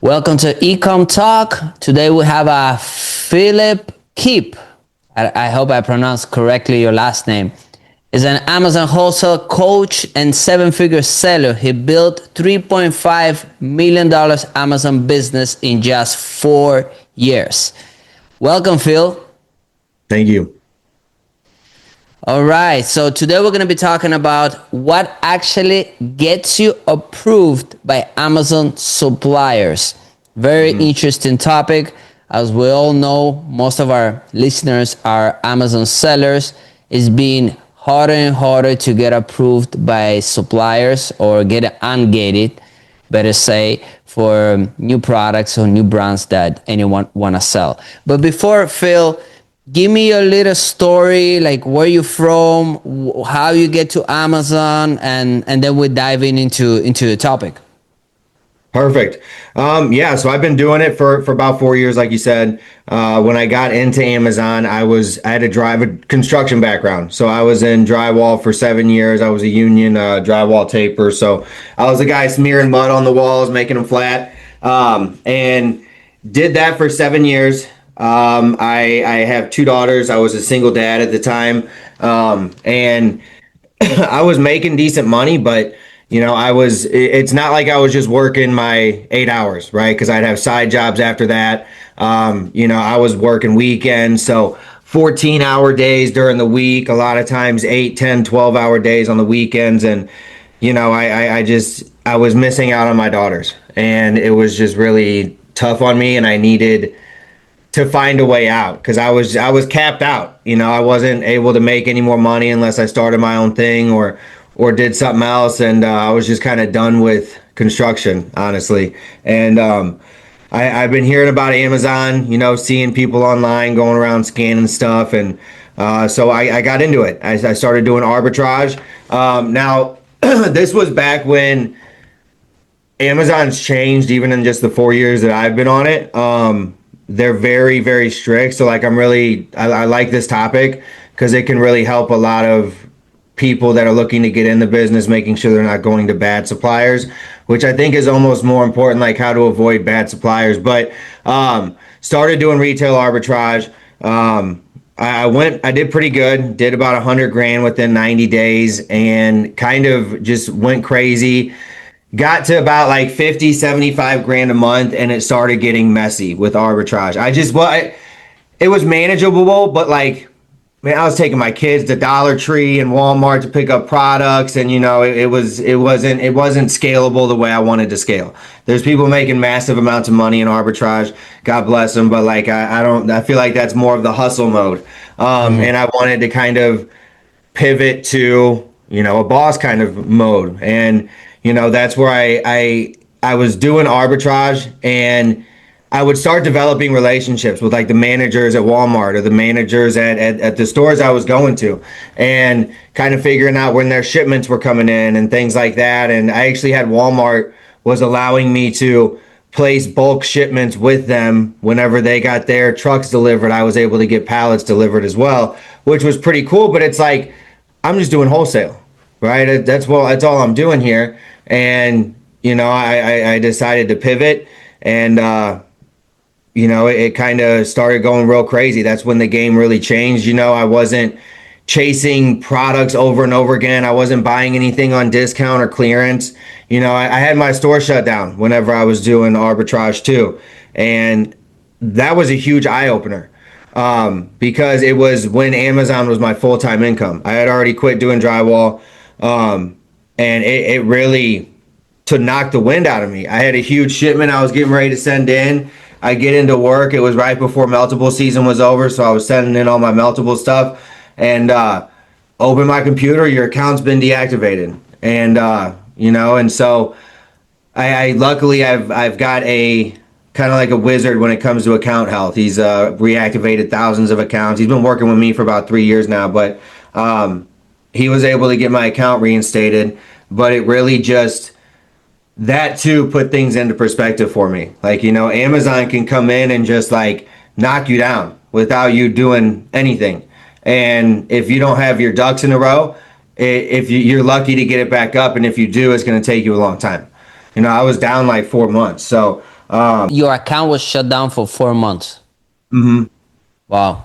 Welcome to Ecom Talk. Today we have Philip Keep. I hope I pronounced correctly your last name. Is an Amazon wholesale coach and seven-figure seller. He built $3.5 million Amazon business in just 4 years. Welcome, Phil. Thank you. All right, so today we're going to be talking about what actually gets you approved by Amazon suppliers. Very interesting topic. As we all know, most of our listeners are Amazon sellers. It's being harder and harder to get approved by suppliers or get ungated, better say, for new products or new brands that anyone want to sell. But before, Phil, give me your little story, like where you from, how you get to Amazon, and then we're diving into the topic. Perfect. So I've been doing it for about 4 years, like you said. When I got into Amazon, I had a construction background. So I was in drywall for 7 years. I was a union drywall taper. So I was the guy smearing mud on the walls, making them flat, and did that for 7 years. I have two daughters. I was a single dad at the time, and I was making decent money, but it's not like I was just working my 8 hours, right? Because I'd have side jobs after that. I was working weekends, so 14-hour days during the week, a lot of times 8, 10, 12-hour days on the weekends. And, I was missing out on my daughters, and it was just really tough on me, and I needed to find a way out because I was capped out. I wasn't able to make any more money unless I started my own thing or did something else, and I was just kind of done with construction, honestly. And I've been hearing about Amazon, seeing people online going around scanning stuff, and so I got into it. I started doing arbitrage. Now, this was back when Amazon's changed, even in just the 4 years that I've been on it. They're very, very strict. So like I like this topic because it can really help a lot of people that are looking to get in the business, making sure they're not going to bad suppliers, which I think is almost more important, like how to avoid bad suppliers. But started doing retail arbitrage. I did pretty good, did about 100 grand within 90 days and kind of just went crazy. Got to about like 50, 75 grand a month, and it started getting messy with arbitrage. It was manageable, but like, man, I was taking my kids to Dollar Tree and Walmart to pick up products, and it wasn't scalable the way I wanted to scale. There's people making massive amounts of money in arbitrage, God bless them, but like I feel like that's more of the hustle mode. And I wanted to kind of pivot to a boss kind of mode, and that's where I was doing arbitrage, and I would start developing relationships with like the managers at Walmart or the managers at the stores I was going to, and kind of figuring out when their shipments were coming in and things like that. And I actually had Walmart was allowing me to place bulk shipments with them whenever they got their trucks delivered. I was able to get pallets delivered as well, which was pretty cool. But it's like, I'm just doing wholesale, right? That's all I'm doing here. And, I decided to pivot, and, it kind of started going real crazy. That's when the game really changed. I wasn't chasing products over and over again. I wasn't buying anything on discount or clearance. I had my store shut down whenever I was doing arbitrage too. And that was a huge eye opener, because it was when Amazon was my full-time income. I had already quit doing drywall. And it really to knock the wind out of me. I had a huge shipment I was getting ready to send in. I get into work. It was right before meltable season was over, so I was sending in all my meltable stuff, and open my computer. Your account's been deactivated, and and so I luckily I've got a kind of like a wizard when it comes to account health. He's reactivated thousands of accounts. He's been working with me for about 3 years now, but he was able to get my account reinstated. But it really just, that too put things into perspective for me. Like, Amazon can come in and just like knock you down without you doing anything. And if you don't have your ducks in a row, if you're lucky to get it back up. And if you do, it's going to take you a long time. I was down like 4 months. So Your account was shut down for 4 months. Mhm. Wow.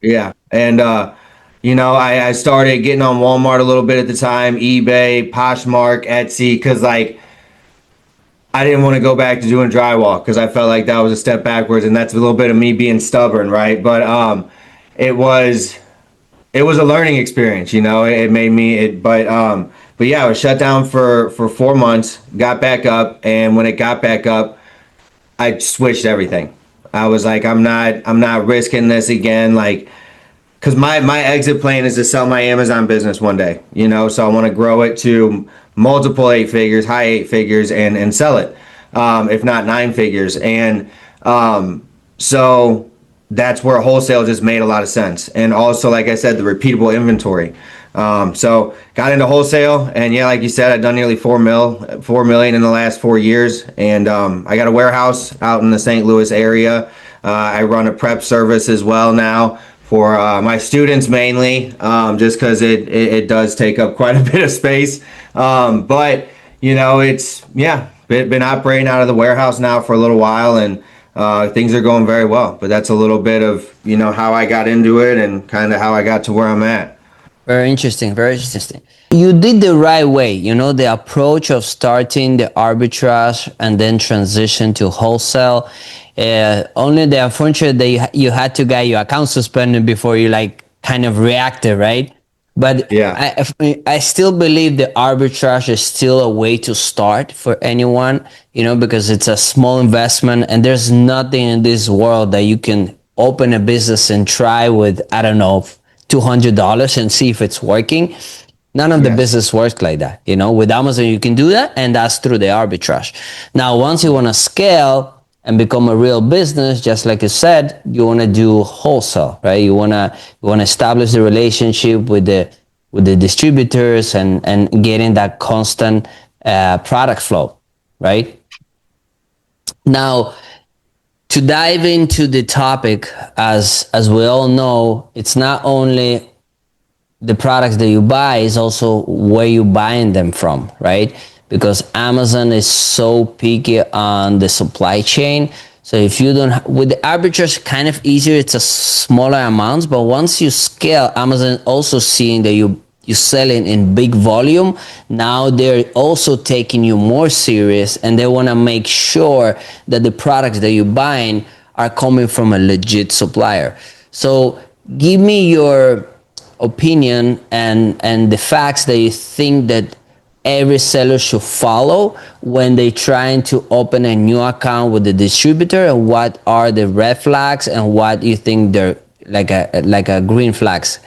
Yeah. And, I started getting on Walmart a little bit at the time, eBay, Poshmark, Etsy, because like I didn't want to go back to doing drywall because I felt like that was a step backwards, and that's a little bit of me being stubborn, right? But it was it was a learning experience, It made me it, but yeah, I was shut down for 4 months, got back up, and when it got back up, I switched everything. I was like, I'm not risking this again, like because my exit plan is to sell my Amazon business one day, so I want to grow it to multiple eight figures, high eight figures, and sell it, if not nine figures. And so that's where wholesale just made a lot of sense. And also, like I said, the repeatable inventory. So got into wholesale, and yeah, like you said, I've done nearly 4 million in the last 4 years, and I got a warehouse out in the St. Louis area. I run a prep service as well now for my students mainly, just because it does take up quite a bit of space. But it's yeah, been operating out of the warehouse now for a little while, and things are going very well. But that's a little bit of how I got into it and kind of how I got to where I'm at. Very interesting. Very interesting. You did the right way. The approach of starting the arbitrage and then transition to wholesale. Only the unfortunate that you had to get your account suspended before you like kind of reacted, right? But Yeah. I still believe the arbitrage is still a way to start for anyone, because it's a small investment and there's nothing in this world that you can open a business and try with, I don't know, $200 and see if it's working. None of the Yes. business works like that. With Amazon, you can do that, and that's through the arbitrage. Now, once you want to scale and become a real business, just like you said, you want to do wholesale, right? You want to establish the relationship with the distributors and getting that constant product flow, right? Now, to dive into the topic, as we all know, it's not only the products that you buy, is also where you buying them from, right? Because Amazon is so picky on the supply chain. So if you don't, with the arbitrage, kind of easier, it's a smaller amounts, but once you scale, Amazon also seeing that you selling in big volume. Now they're also taking you more serious, and they want to make sure that the products that you're buying are coming from a legit supplier. So give me your opinion and the facts that you think that every seller should follow when they trying to open a new account with the distributor, and what are the red flags and what you think they're like a green flags,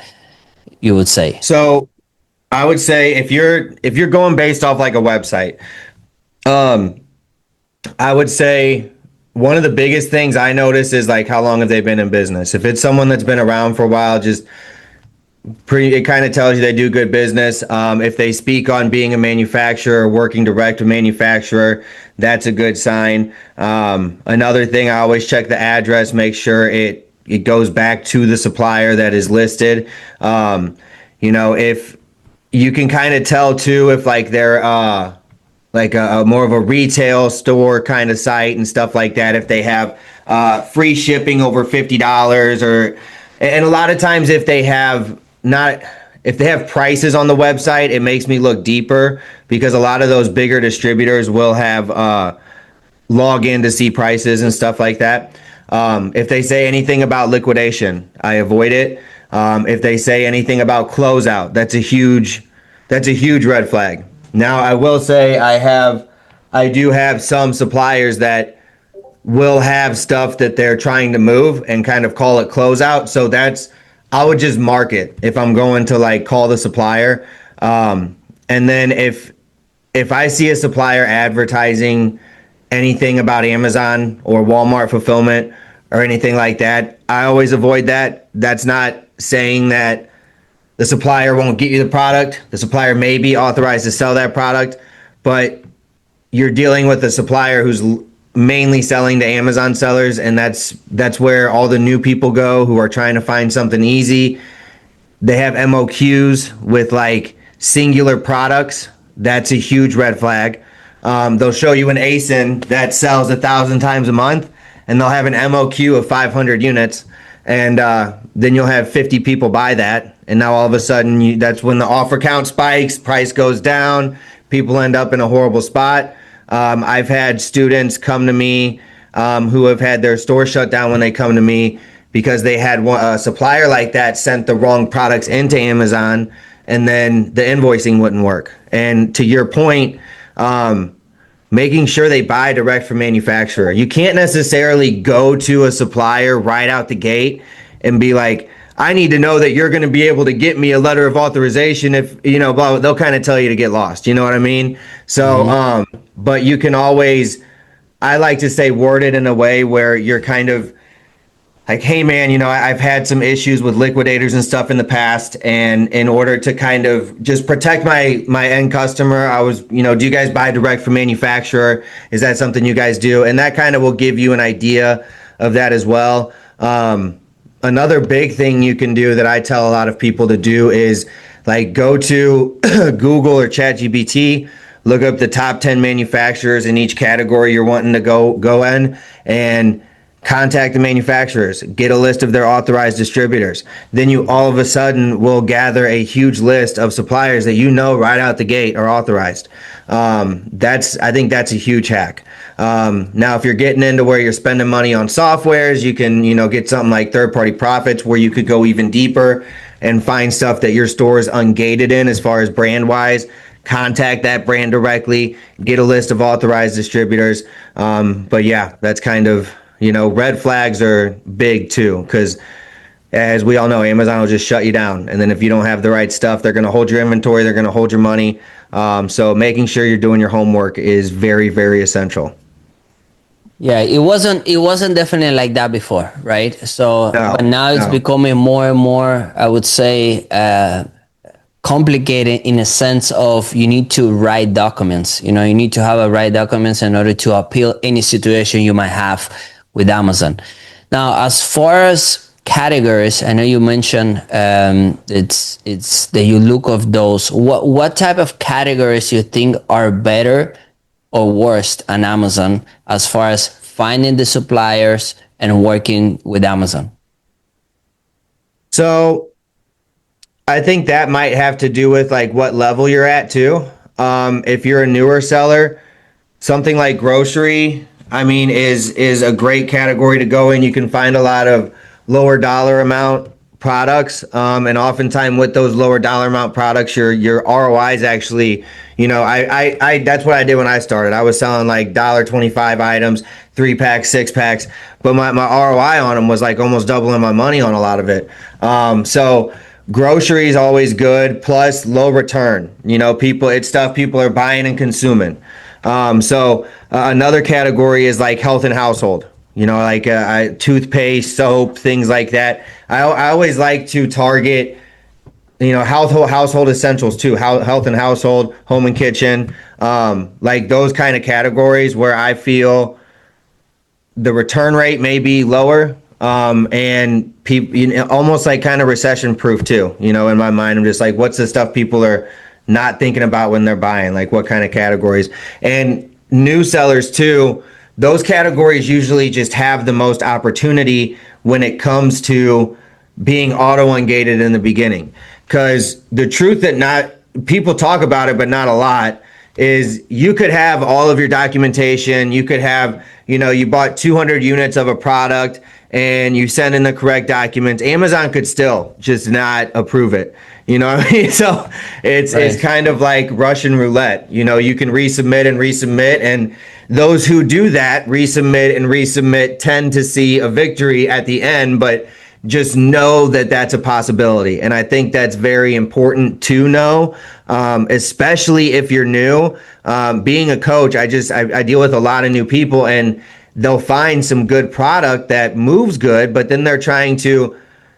you would say. So I would say if you're going based off like a website, I would say one of the biggest things I notice is like how long have they been in business. If it's someone that's been around for a while, just it kind of tells you they do good business. If they speak on being a manufacturer or working direct to manufacturer, that's a good sign. Another thing, I always check the address, make sure it goes back to the supplier that is listed. If you can kind of tell too if like they're like a more of a retail store kind of site and stuff like that, if they have free shipping over $50, or and a lot of times if they have not if they have prices on the website, it makes me look deeper, because a lot of those bigger distributors will have log in to see prices and stuff like that. If they say anything about liquidation, I avoid it. If they say anything about closeout, that's a huge red flag. Now, I will say I do have some suppliers that will have stuff that they're trying to move and kind of call it closeout. So I would just mark it if I'm going to like call the supplier. And then if I see a supplier advertising anything about Amazon or Walmart fulfillment or anything like that, I always avoid that. That's not saying that the supplier won't get you the product. The supplier may be authorized to sell that product, but you're dealing with a supplier who's mainly selling to Amazon sellers, and that's where all the new people go who are trying to find something easy. They have MOQs with like singular products. That's a huge red flag. they'll show you an ASIN that sells 1,000 times a month, and they'll have an MOQ of 500 units, and then you'll have 50 people buy that, and now all of a sudden that's when the offer count spikes, price goes down, people end up in a horrible spot. I've had students come to me who have had their store shut down when they come to me because they had a supplier like that sent the wrong products into Amazon, and then the invoicing wouldn't work. And to your point, making sure they buy direct from manufacturer. You can't necessarily go to a supplier right out the gate and be like, I need to know that you're going to be able to get me a letter of authorization if, blah, blah. They'll kind of tell you to get lost. You know what I mean? So, but you can always, I like to say, word it in a way where you're kind of like, hey man, I've had some issues with liquidators and stuff in the past, and in order to kind of just protect my end customer, I was, do you guys buy direct from manufacturer? Is that something you guys do? And that kind of will give you an idea of that as well. Another big thing you can do that I tell a lot of people to do is like go to Google or ChatGPT, look up the top 10 manufacturers in each category you're wanting to go in, and contact the manufacturers, get a list of their authorized distributors. Then you all of a sudden will gather a huge list of suppliers that right out the gate are authorized. I think that's a huge hack. Now, if you're getting into where you're spending money on softwares, you can, get something like third-party profits where you could go even deeper and find stuff that your store is ungated in as far as brand-wise. Contact that brand directly, get a list of authorized distributors. But yeah, that's kind of, red flags are big too, because as we all know, Amazon will just shut you down. And then if you don't have the right stuff, they're going to hold your inventory, they're going to hold your money. So making sure you're doing your homework is very, very essential. Yeah, it wasn't definitely like that before, right? So, but now it's No. becoming more and more, I would say, complicated in a sense of you need to write documents. You need to have a write documents in order to appeal any situation you might have with Amazon. Now, as far as categories, I know you mentioned it's that you look of those. What type of categories you think are better or worst on Amazon as far as finding the suppliers and working with Amazon? So I think that might have to do with like what level you're at too. If you're a newer seller, something like grocery, is a great category to go in. You can find a lot of lower dollar amount products, and oftentimes with those lower dollar amount products, your ROI is actually, I that's what I did when I started. I was selling like $1.25 items, 3-packs, 6-packs, but my ROI on them was like almost doubling my money on a lot of it. So grocery is always good, plus low return. It's stuff people are buying and consuming. Another category is like health and household. Like toothpaste, soap, things like that. I always like to target, household essentials too. Health and household, home and kitchen, like those kind of categories where I feel the return rate may be lower, and people, almost like kind of recession proof too. In my mind, I'm just like, what's the stuff people are not thinking about when they're buying? Like what kind of categories? And new sellers too. Those categories usually just have the most opportunity when it comes to being auto ungated in the beginning. Because the truth that not people talk about it, but not a lot, is you could have all of your documentation. You could have, you bought 200 units of a product and you send in the correct documents. Amazon could still just not approve it. You know what I mean? So it's kind of like Russian roulette. You can resubmit and resubmit, and those who do that resubmit and resubmit tend to see a victory at the end, but just know that that's a possibility. And I think that's very important to know, especially if you're new. Being a coach, I deal with a lot of new people, and they'll find some good product that moves good, but then they're trying to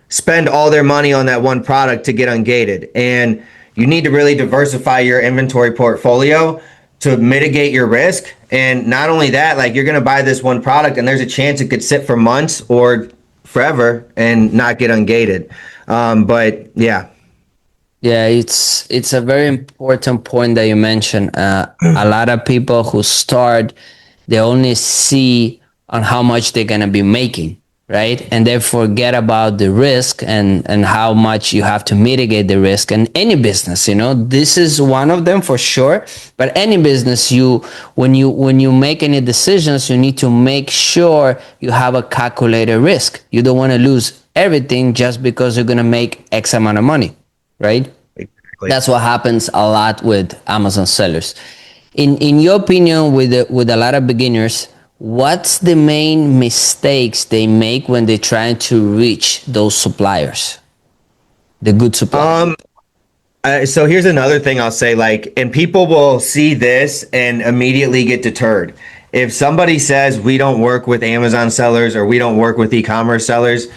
spend all their money on that one product to get ungated. And you need to really diversify your inventory portfolio to mitigate your risk. And not only that, like you're going to buy this one product and there's a chance it could sit for months or forever and not get ungated. But yeah. Yeah, it's a very important point that you mentioned. A lot of people who start, they only see on how much they're gonna be making, right? And they forget about the risk and how much you have to mitigate the risk. And any business, this is one of them for sure. But any business, when you make any decisions, you need to make sure you have a calculated risk. You don't want to lose everything just because you're gonna make X amount of money, right? Exactly. That's what happens a lot with Amazon sellers. In your opinion, with a lot of beginners, what's the main mistakes they make when they're trying to reach those suppliers, the good suppliers? So here's another thing I'll say, like, and people will see this and immediately get deterred. If somebody says we don't work with Amazon sellers or we don't work with e-commerce sellers,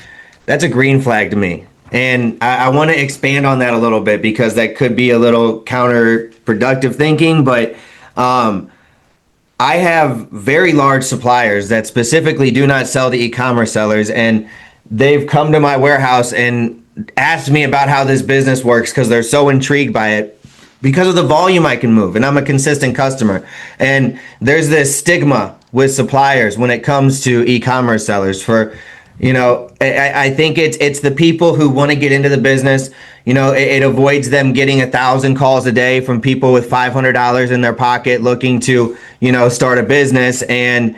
that's a green flag to me. And I want to expand on that a little bit because that could be a little counterproductive thinking, but I have very large suppliers that specifically do not sell to e-commerce sellers, and they've come to my warehouse and asked me about how this business works because they're so intrigued by it because of the volume I can move, and I'm a consistent customer. And there's this stigma with suppliers when it comes to e-commerce sellers for, I think it's the people who want to get into the business. It avoids them getting 1,000 calls a day from people with $500 in their pocket looking to, start a business. And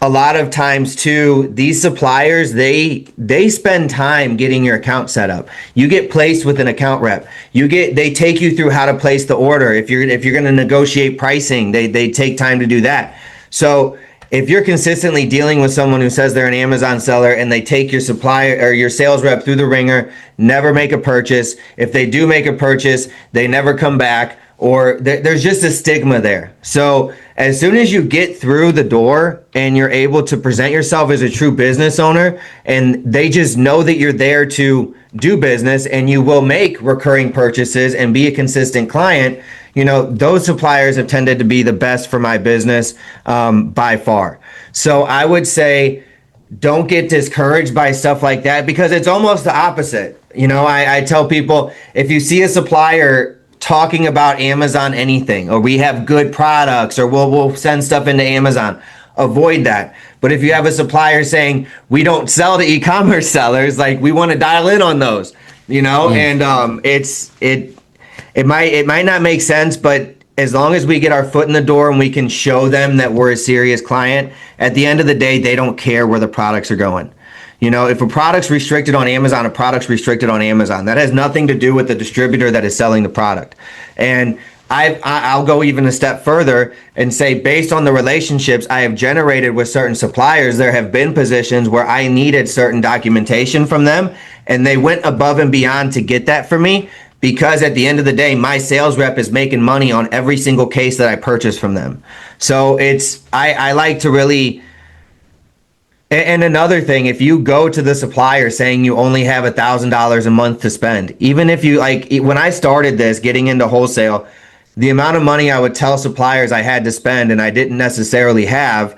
a lot of times too, these suppliers, they spend time getting your account set up. You get placed with an account rep. They take you through how to place the order. If you're going to negotiate pricing, they take time to do that. So if you're consistently dealing with someone who says they're an Amazon seller and they take your supplier or your sales rep through the ringer, never make a purchase. If they do make a purchase, they never come back, or there's just a stigma there. So as soon as you get through the door and you're able to present yourself as a true business owner, and they just know that you're there to do business and you will make recurring purchases and be a consistent client, those suppliers have tended to be the best for my business by far. So I would say don't get discouraged by stuff like that because it's almost the opposite. I tell people, if you see a supplier talking about Amazon anything, or we have good products, or we'll send stuff into Amazon, avoid that. But if you have a supplier saying we don't sell to e-commerce sellers, like, we want to dial in on those, and it might not make sense, but as long as we get our foot in the door and we can show them that we're a serious client, at the end of the day, they don't care where the products are going. If a product's restricted on Amazon, a product's restricted on Amazon. That has nothing to do with the distributor that is selling the product. And I'll go even a step further and say, based on the relationships I have generated with certain suppliers, there have been positions where I needed certain documentation from them, and they went above and beyond to get that for me, because at the end of the day, my sales rep is making money on every single case that I purchase from them. So I like to really. And another thing, if you go to the supplier saying you only have $1,000 a month to spend, even if you, like, when I started this, getting into wholesale, the amount of money I would tell suppliers I had to spend and I didn't necessarily have,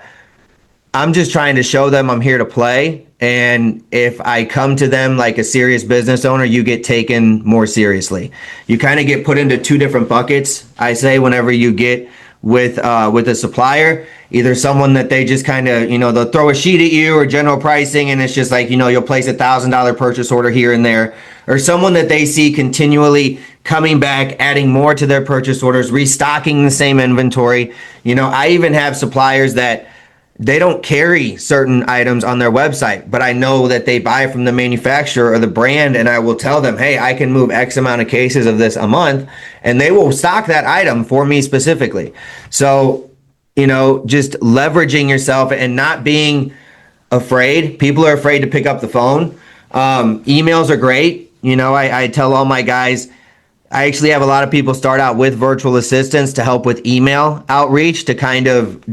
I'm just trying to show them I'm here to play. And if I come to them like a serious business owner, you get taken more seriously. You kind of get put into two different buckets, I say, whenever you get with a supplier. Either someone that they just kind of, they'll throw a sheet at you, or general pricing, and it's just like, you'll place $1,000 purchase order here and there, or someone that they see continually coming back, adding more to their purchase orders, restocking the same inventory. I even have suppliers that they don't carry certain items on their website, but I know that they buy from the manufacturer or the brand, and I will tell them, hey, I can move X amount of cases of this a month, and they will stock that item for me specifically. So, just leveraging yourself and not being afraid. People are afraid to pick up the phone. Emails are great. I tell all my guys, I actually have a lot of people start out with virtual assistants to help with email outreach, to kind of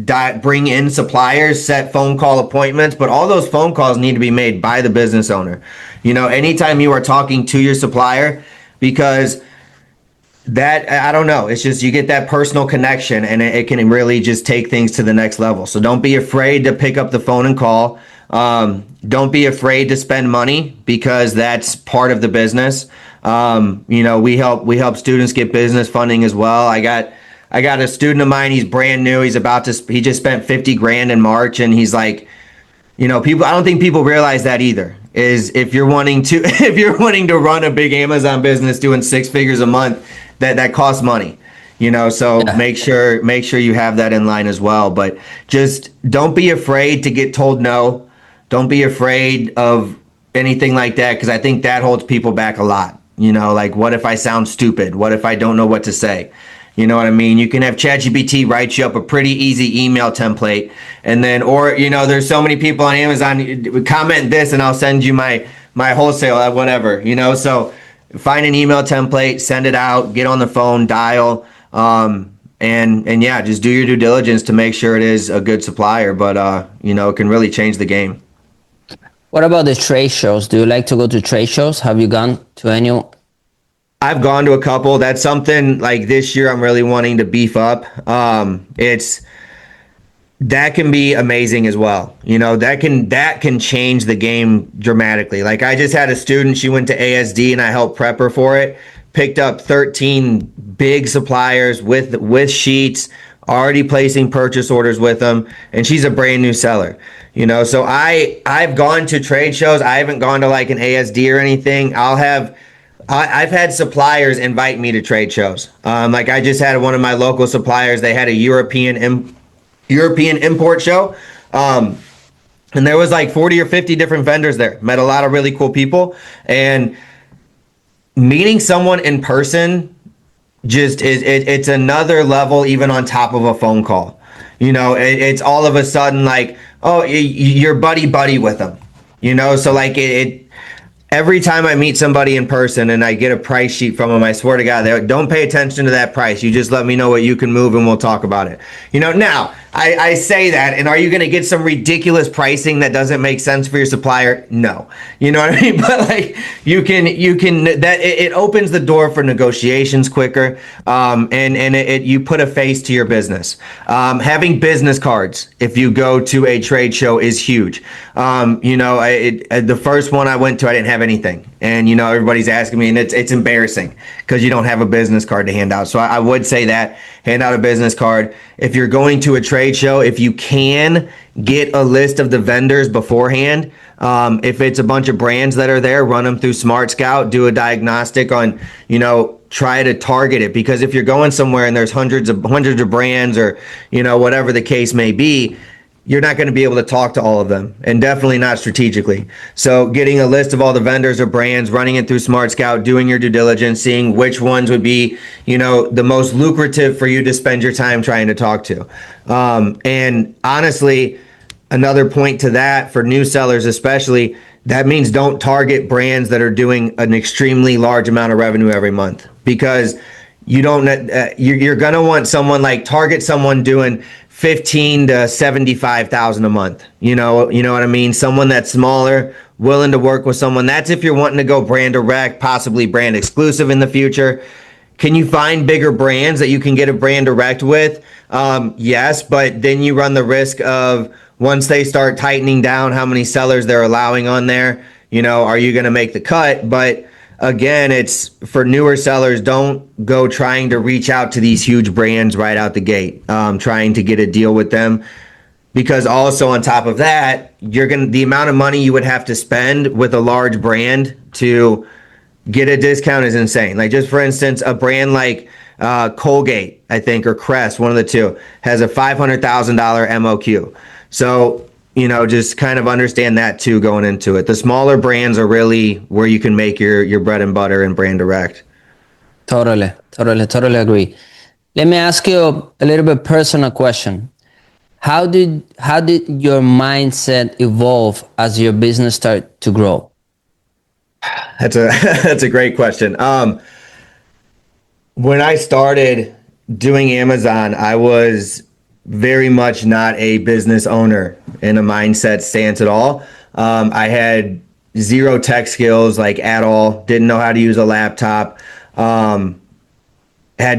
bring in suppliers, set phone call appointments, but all those phone calls need to be made by the business owner. Anytime you are talking to your supplier, because that, I don't know, it's just, you get that personal connection, and it can really just take things to the next level. So don't be afraid to pick up the phone and call. Don't be afraid to spend money because that's part of the business. We help students get business funding as well. I got a student of mine. He's brand new. He just spent 50 grand in March, and he's like, people. I don't think people realize that either. Is if you're wanting to if you're wanting to run a big Amazon business doing 6 figures a month, that costs money. So Yeah. make sure you have that in line as well. But just don't be afraid to get told no. Don't be afraid of anything like that, because I think that holds people back a lot. Like, what if I sound stupid? What if I don't know what to say? You know what I mean? You can have ChatGPT write you up a pretty easy email template, and then, or there's so many people on Amazon, comment this, and I'll send you my wholesale at whatever. So find an email template, send it out, get on the phone, dial, and yeah, just do your due diligence to make sure it is a good supplier. But it can really change the game. What about the trade shows? Do you like to go to trade shows? Have you gone to any? I've gone to a couple. That's something like this year I'm really wanting to beef up. That can be amazing as well. That can change the game dramatically. Like, I just had a student, she went to ASD and I helped prep her for it. Picked up 13 big suppliers with sheets, already placing purchase orders with them, and she's a brand new seller. So I've gone to trade shows. I haven't gone to like an ASD or anything. I've had suppliers invite me to trade shows. Like, I just had one of my local suppliers. They had a European import show. And there was like 40 or 50 different vendors there. Met a lot of really cool people. And meeting someone in person just it's another level, even on top of a phone call. It's all of a sudden like, oh, you're buddy with them. So like every time I meet somebody in person and I get a price sheet from them, I swear to God, don't pay attention to that price. You just let me know what you can move and we'll talk about it. Now I say that, and are you going to get some ridiculous pricing that doesn't make sense for your supplier? No. You know what I mean? But like, you can that it opens the door for negotiations quicker. And you put a face to your business. Having business cards if you go to a trade show is huge. The first one I went to, I didn't have anything, and everybody's asking me, and it's embarrassing because you don't have a business card to hand out. So I would say that hand out a business card. If you're going to a trade show, if you can, get a list of the vendors beforehand. If it's a bunch of brands that are there, run them through Smart Scout, do a diagnostic on, try to target it, because if you're going somewhere and there's hundreds of brands, or whatever the case may be, you're not going to be able to talk to all of them, and definitely not strategically. So getting a list of all the vendors or brands, running it through Smart Scout, doing your due diligence, seeing which ones would be, the most lucrative for you to spend your time trying to talk to. And honestly, another point to that for new sellers especially, that means don't target brands that are doing an extremely large amount of revenue every month, because you're going to want someone, like, target someone doing 15 to 75,000 a month. You know what I mean? Someone that's smaller, willing to work with someone. That's if you're wanting to go brand direct, possibly brand exclusive in the future. Can you find bigger brands that you can get a brand direct with? Yes, but then you run the risk of, once they start tightening down how many sellers they're allowing on there, are you going to make the cut? But again, it's for newer sellers. Don't go trying to reach out to these huge brands right out the gate, trying to get a deal with them, because also on top of that, the amount of money you would have to spend with a large brand to get a discount is insane. Like, just for instance, a brand like Colgate, I think, or Crest, one of the two, has a $500,000 MOQ. So just kind of understand that too going into it. The smaller brands are really where you can make your bread and butter and brand direct. Totally agree. Let me ask you a little bit personal question. How did your mindset evolve as your business started to grow? That's a great question. When I started doing Amazon, I was very much not a business owner in a mindset stance at all. I had zero tech skills, like, at all. Didn't know how to use a laptop. Had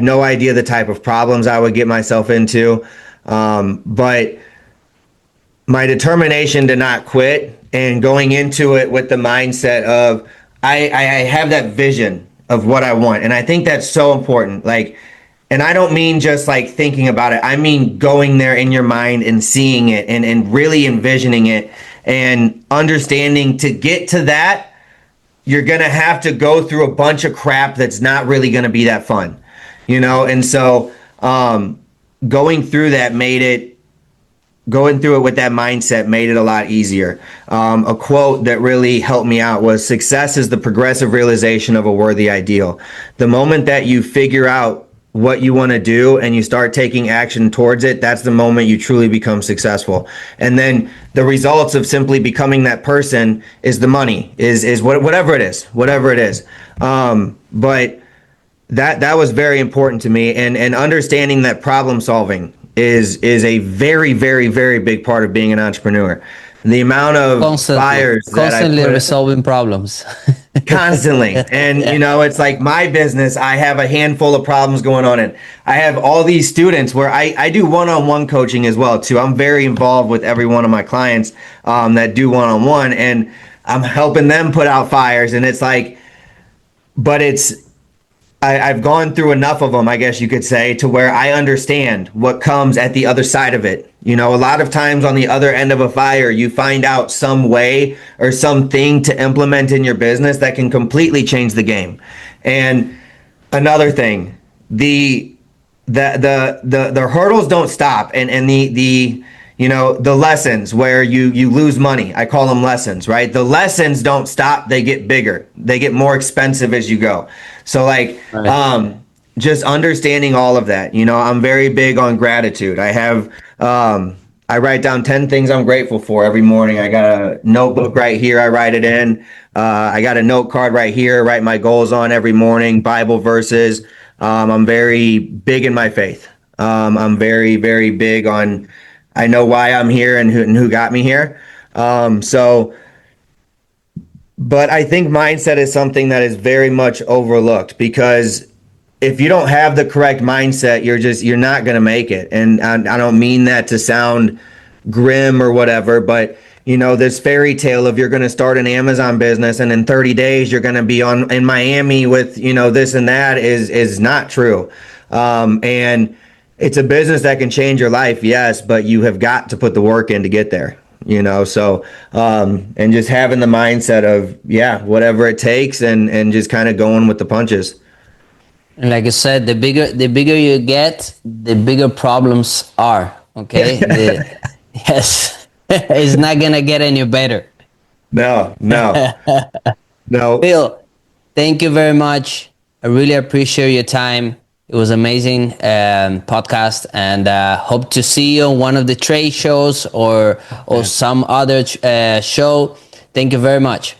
no idea the type of problems I would get myself into. But my determination to not quit and going into it with the mindset of I have that vision of what I want. And I think that's so important. Like, and I don't mean just like thinking about it. I mean going there in your mind and seeing it and really envisioning it and understanding to get to that, you're going to have to go through a bunch of crap that's not really going to be that fun, you know? And so going through that made it going through it with that mindset made it a lot easier. A quote that really helped me out was success is the progressive realization of a worthy ideal. The moment that you figure out what you want to do and you start taking action towards it, that's the moment you truly become successful. And then the results of simply becoming that person is the money, is whatever it is, whatever it is. But that was very important to me, and understanding that problem solving is a very, very, very big part of being an entrepreneur. The amount of fires that I constantly put resolving problems. constantly, and Yeah. you know, it's like my business, I have a handful of problems going on, and I have all these students where I do one-on-one coaching as well too. I'm very involved with every one of my clients that do one-on-one, and I'm helping them put out fires, and it's like, but I've gone through enough of them, I guess you could say, to where I understand what comes at the other side of it. You know, a lot of times on the other end of a fire, you find out some way or something to implement in your business that can completely change the game. And another thing, the hurdles don't stop, and the you know, the lessons where you lose money, I call them lessons, right? The lessons don't stop, they get bigger, they get more expensive as you go. So like Right. just understanding all of that, you know, I'm very big on gratitude. I write down 10 things I'm grateful for every morning. I got a notebook right here, I write it in. I got a note card right here, I write my goals on every morning, Bible verses. I'm very big in my faith. I'm very, very big on, I know why I'm here and who got me here. So, but I think mindset is something that is very much overlooked, because if you don't have the correct mindset, you're not going to make it. And I don't mean that to sound grim or whatever, but you know, this fairy tale of you're going to start an Amazon business and in 30 days you're going to be on in Miami with, you know, this and that is not true. And it's a business that can change your life, yes, but you have got to put the work in to get there, you know. So and just having the mindset of, yeah, whatever it takes, and just kind of going with the punches. And like I said, the bigger you get, the bigger problems are. Okay. Yes, it's not gonna get any better. No, no, no. Bill, thank you very much. I really appreciate your time. It was amazing podcast, and hope to see you on one of the trade shows or some other show. Thank you very much.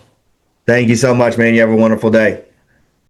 Thank you so much, man. You have a wonderful day.